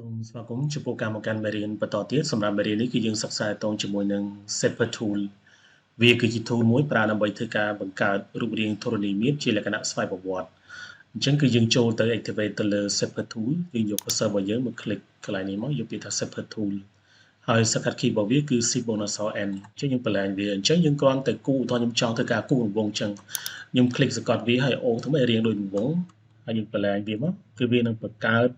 សូមស្វាគមន៍ចំពោះការមកកាន់មេរៀនបន្តទៀតសម្រាប់មេរៀននេះគឺយើងសិក្សាតងជាមួយនឹង Shaper Tool វាគឺជា tool មួយប្រើដើម្បីធ្វើការបង្កើតរូបរាងធរណីមាត្រជាលក្ខណៈស្វ័យប្រវត្តិអញ្ចឹងគឺយើងចូលទៅ activate ទៅលើ Shaper Tool យើងយក cursor របស់យើងមក click កន្លែងនេះមកយកពាក្យថា Shaper Tool ហើយ shortcut key របស់វាគឺ Shift bonus N អញ្ចឹងយើងបន្លែងវាអញ្ចឹងយើងគ្រាន់តែគូតោះខ្ញុំចង់ធ្វើការគូរង្វង់អញ្ចឹងខ្ញុំ click សង្កត់វាហើយអូធ្វើម៉េចរាងដូចរង្វង់ហើយយើងបន្លែងវាមកគឺវានឹងបង្កើត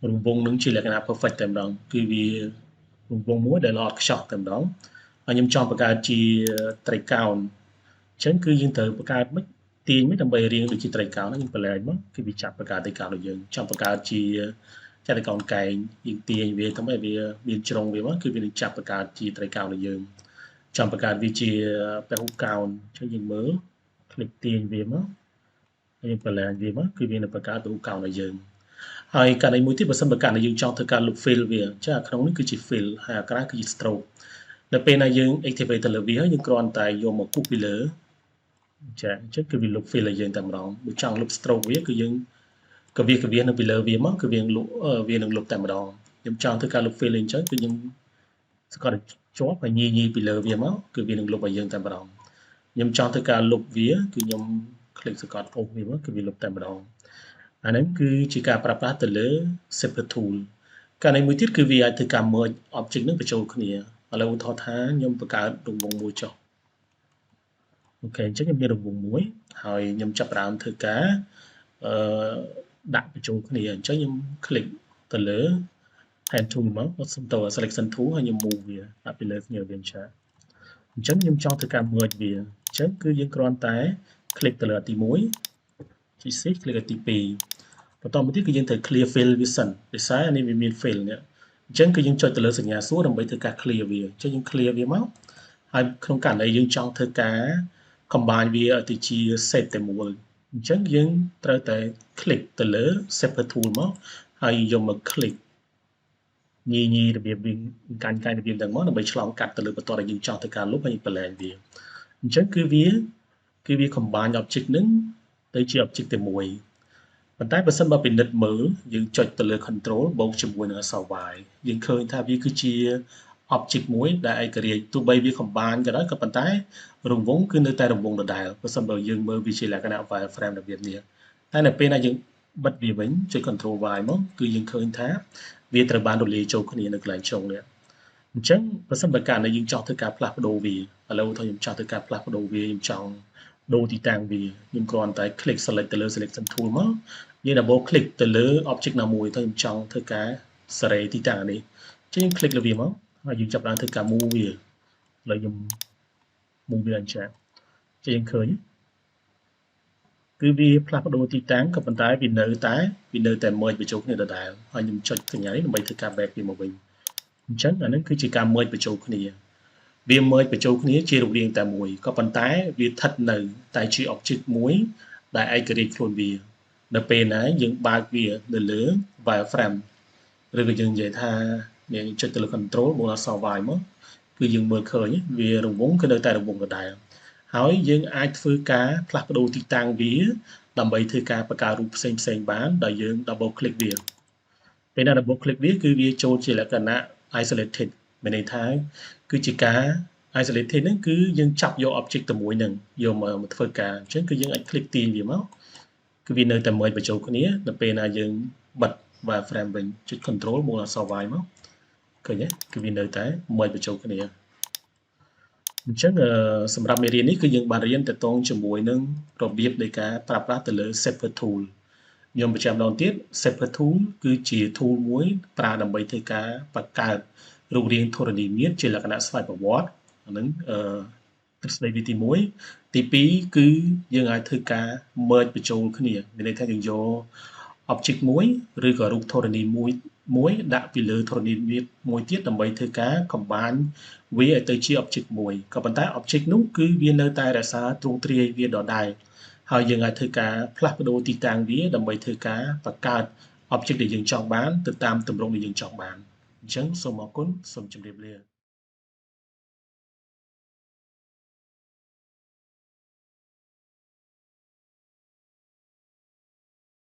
រង្វង់នឹងជាលក្ខណៈ perfect តែម្ដងគឺវារង្វង់មួយដែលល្អឥតខ្ចោះតែម្ដងហើយខ្ញុំចង់បង្កើតជាត្រីកោណអញ្ចឹងគឺយើងត្រូវបង្កើតមិនទាញមិនដើម្បីរាងដូចជាត្រីកោណខ្ញុំបន្លែងមកគឺវាចាប់បង្កើតត្រីកោណរបស់យើងចង់បង្កើតជាត្រីកោណកែងយើងទាញវាធ្វើម៉េចវាមានជ្រុងវាមកគឺវានឹងចាប់បង្កើតជាត្រីកោណរបស់យើងចង់បង្កើតវាជាពហុកោណអញ្ចឹងយើងមើល click ទាញវាមកហើយយើងបន្លែងវាមកគឺវានឹងបង្កើតពហុកោណរបស់យើងហើយករណីមួយទៀតបើសិនបើករណីយើងចង់ធ្វើការ look fill វាអញ្ចឹងអាក្នុងនេះគឺជា fill ហើយអាក្រៅគឺជា stroke ដល់ពេលណាយើង activate ទៅលើវាហើយយើងគ្រាន់តែយកមកគូសពីលើចាអញ្ចឹងគឺវា look fill ឲ្យយើងតែម្ដងបើចង់ look stroke វាគឺយើងកវានៅពីលើវាមកគឺវានឹង look តែម្ដងខ្ញុំចង់ធ្វើការ look fill អញ្ចឹងគឺខ្ញុំសង្កត់ជាប់ហើយញីពីលើវាមកគឺវានឹង look ឲ្យយើងតែម្ដងខ្ញុំចង់ធ្វើការ look វាគឺខ្ញុំ click សង្កត់អូសវាមកគឺវា look តែម្ដងអាហ្នឹងគឺជាការប្រើប្រាស់ទៅលើ Shaper Tool ករណីមួយទៀតគឺវាអាចធ្វើការ merge object នឹងបញ្ចូលគ្នាឥឡូវឧទាហរណ៍ថាខ្ញុំបង្កើតរង្វង់មួយចុះអូខេអញ្ចឹងខ្ញុំមានរង្វង់មួយហើយខ្ញុំចាប់ផ្ដើមធ្វើការដាក់បញ្ចូលគ្នាអញ្ចឹងខ្ញុំ click ទៅលើ hand tool មកអត់សំដៅ selection tool ហើយខ្ញុំ move វាដាក់ពីលើគ្នាវាអញ្ចឹងខ្ញុំចង់ធ្វើការ merge វាអញ្ចឹងគឺយើងគ្រាន់តែ click ទៅលើទី1 shift click ទី2បន្តមកទៀតគឺយើងត្រូវ clear fill វាសិនដោយសារនេះវាមាន fill នេះអញ្ចឹងគឺយើងចុចទៅលើសញ្ញាសួរដើម្បីធ្វើការ clear វាអញ្ចឹងយើង clear វាមកហើយក្នុងករណីយើងចង់ធ្វើការ combine វាឲ្យទៅជា shape តែមួយអញ្ចឹងយើងត្រូវតែ click ទៅលើ Shaper Tool មកហើយយកមក click ញីរបៀបវាកាញ់របៀបទាំងមកដើម្បីឆ្លងកាត់ទៅលើបន្ទាត់ដែលយើងចង់ធ្វើការលុបហើយបន្លែងវាអញ្ចឹងគឺវា combine object នឹងទៅជា object តែមួយប៉ុន្តែបើសិនបើពិនិត្យមើលយើងចុចទៅលើ control បូកជាមួយនឹងអក្សរ y យើងឃើញថាវាគឺជា object មួយដែលឯករាជ្យទោះបីវា combine ក៏ដោយក៏ប៉ុន្តែរង្វង់គឺនៅតែរង្វង់ដដែលបើសិនបើយើងមើលវាជាលក្ខណៈ wireframe របៀបនេះតែនៅពេលណាយើងបិទវាវិញចុច control y មកគឺយើងឃើញថាវាត្រូវបានរលាយចូលគ្នានៅកន្លែងជ្រុងនេះអញ្ចឹងបើសិនបើករណីយើងចង់ធ្វើការផ្លាស់ប្ដូរវាឥឡូវខ្ញុំចង់ធ្វើការផ្លាស់ប្ដូរវាខ្ញុំចង់ដូរទីតាំងវាខ្ញុំគ្រាន់តែ click select ទៅលើ selection tool មកយើង double click ទៅលើ object ណាមួយទៅខ្ញុំចង់ធ្វើការសេរីទីតាំងនេះអញ្ចឹង click លើវាមកហើយយើងចាប់ផ្ដើមធ្វើការ move វាឥឡូវខ្ញុំ move វាអញ្ចឹងយើងឃើញគឺវាផ្លាស់ប្ដូរទីតាំងក៏ប៉ុន្តែវានៅតែ merge បញ្ចូលគ្នាដដែលហើយខ្ញុំចុចសញ្ញានេះដើម្បីធ្វើការ back វាមកវិញអញ្ចឹងអានេះគឺជាការ merge បញ្ចូលគ្នាវា merge បញ្ចូលគ្នាជារូបរាងតែមួយក៏ប៉ុន្តែវាស្ថិតនៅតែជា object មួយដែលឯករាជ្យខ្លួនវានៅពេលណាយើងបើកវានៅលើ wireframe ឬក៏យើងនិយាយថាយើងចុចទៅលើ control បូកអក្សរ y មកគឺយើងមើលឃើញវារង្វង់គឺនៅតែរង្វង់ដដែលហើយយើងអាចធ្វើការផ្លាស់ប្ដូរទីតាំងវាដើម្បីធ្វើការបង្កើតរូបផ្សេងបានដោយយើង double click វាពេលណា double click វាគឺវាចូលជាលក្ខណៈ isolated មានន័យថាគឺជាការ isolated ហ្នឹងគឺយើងចាប់យក object តែមួយហ្នឹងយកមកធ្វើការអញ្ចឹងគឺយើងអាច click ទាញវាមកគឺវានៅតែមើលបញ្ចូលគ្នាដល់ពេលណាយើងបិទ wireframe វិញចុច control បូកអក្សរ y មកឃើញទេគឺវានៅតែមើលបញ្ចូលគ្នាអញ្ចឹងសម្រាប់មេរៀននេះគឺយើងបានរៀនទាក់ទងជាមួយនឹងរបៀបនៃការប្រើប្រាស់ទៅលើ Shaper Tool ខ្ញុំបញ្ជាក់ម្ដងទៀត Shaper Tool គឺជា tool មួយប្រើដើម្បីធ្វើការបង្កើតរូបរាងធរណីមាត្រជាលក្ខណៈស្វ័យប្រវត្តិអានឹងទ្រឹស្ដីវិធី1ទី2គឺយើងអាចធ្វើការ merge បញ្ចូលគ្នាមានន័យថាយើងយក object មួយឬក៏រូបធរណីមួយដាក់ពីលើធរណីមាត្រមួយទៀតដើម្បីធ្វើការ combine វាឲ្យទៅជា object មួយក៏ប៉ុន្តែ object នោះគឺវានៅតែរក្សាទ្រង់ទ្រាយវាដដែលហើយយើងអាចធ្វើការផ្លាស់ប្ដូរទីតាំងវាដើម្បីធ្វើការបង្កើត object ដែលយើងចង់បានទៅតាមទម្រង់ដែលយើងចង់បានអញ្ចឹងសូមអរគុណសូមជម្រាបលា